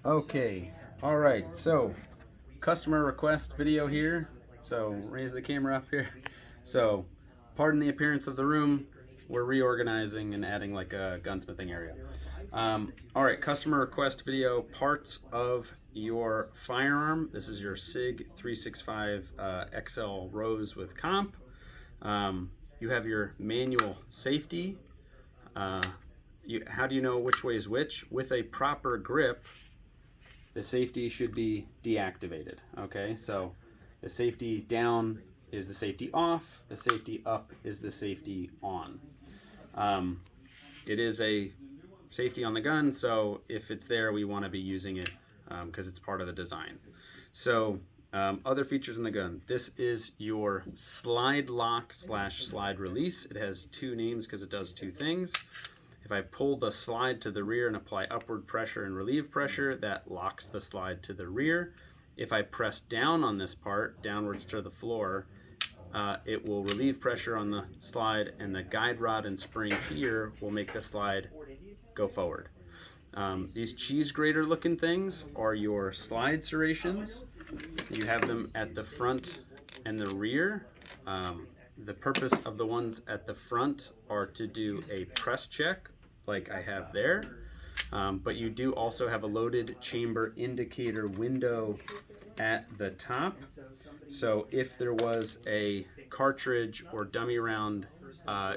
Okay, all right, so customer request video here. So raise the camera up here. So pardon the appearance of the room. We're reorganizing and adding like a gunsmithing area. All right, customer request video, parts of your firearm. This is your Sig 365 XL Rose with comp. You have your manual safety. How do you know which way is which? With a proper grip, the safety should be deactivated. Okay, so the safety down is the safety off, the safety up is the safety on. It is a safety on the gun, so if it's there, we want to be using it because it's part of the design. So other features in the gun. This is your slide lock / slide release. It has two names because it does two things. If I pull the slide to the rear and apply upward pressure and relieve pressure, that locks the slide to the rear. If I press down on this part, downwards to the floor, it will relieve pressure on the slide, and the guide rod and spring here will make the slide go forward. These cheese grater looking things are your slide serrations. You have them at the front and the rear. The purpose of the ones at the front are to do a press check like I have there, but you do also have a loaded chamber indicator window at the top. So if there was a cartridge or dummy round,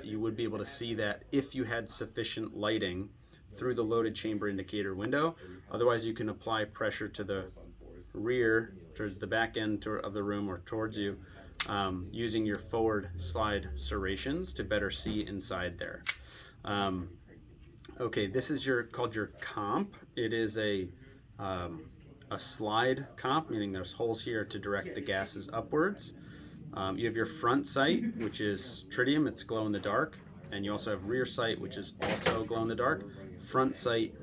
you would be able to see that if you had sufficient lighting through the loaded chamber indicator window. Otherwise, you can apply pressure to the rear, towards the back end of the room or towards you, using your forward slide serrations to better see inside there. Okay, this is called your comp. It is a slide comp, meaning there's holes here to direct the gases upwards. You have your front sight, which is tritium, it's glow in the dark, and you also have rear sight, which is also glow in the dark. Front sight,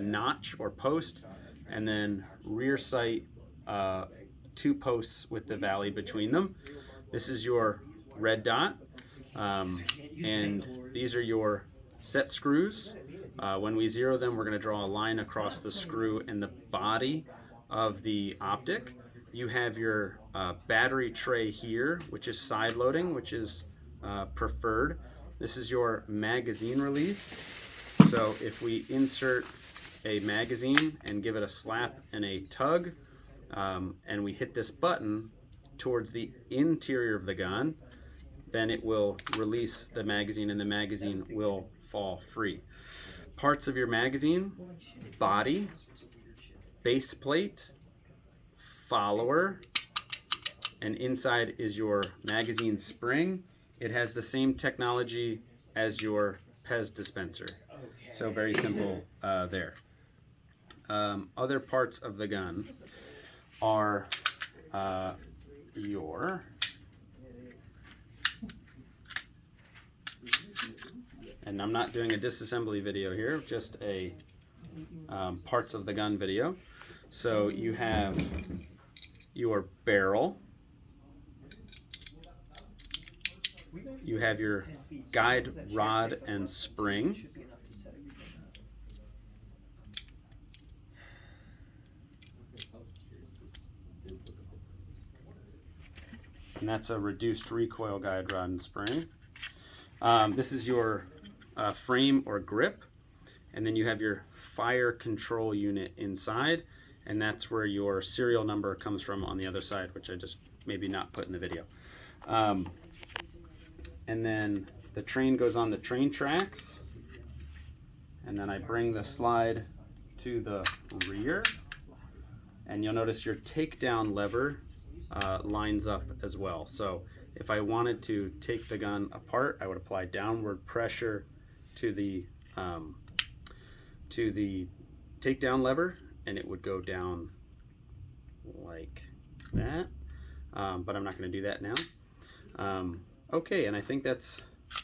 notch or post, and then rear sight, two posts with the valley between them. This is your red dot, and these are your set screws. When we zero them, we're going to draw a line across the screw and the body of the optic. You have your battery tray here, which is side loading, which is preferred. This is your magazine release. So if we insert a magazine and give it a slap and a tug, and we hit this button towards the interior of the gun, then it will release the magazine and the magazine will fall free. Parts of your magazine: body, base plate, follower, and inside is your magazine spring. It has the same technology as your Pez dispenser. So very simple there. Other parts of the gun are and I'm not doing a disassembly video here, just a parts of the gun video. So you have your barrel, you have your guide rod and spring, and that's a reduced recoil guide rod and spring. This is your frame or grip, and then you have your fire control unit inside, and that's where your serial number comes from on the other side, which I just maybe not put in the video. And then the train goes on the train tracks, and then I bring the slide to the rear, and you'll notice your takedown lever lines up as well. So if I wanted to take the gun apart, I would apply downward pressure to the takedown lever, and it would go down like that. But I'm not going to do that now. Okay, and I think that's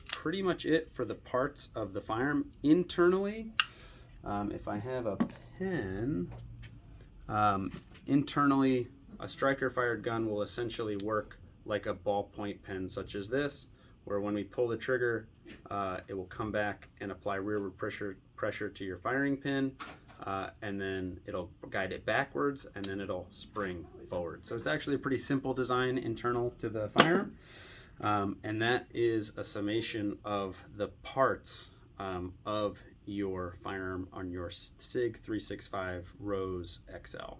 pretty much it for the parts of the firearm. Internally, if I have a pen, internally, a striker fired gun will essentially work like a ballpoint pen such as this, where when we pull the trigger, it will come back and apply rearward pressure to your firing pin. and then it'll guide it backwards, and then it'll spring forward. So it's actually a pretty simple design internal to the firearm, and that is a summation of the parts of your firearm on your SIG 365 Rose XL.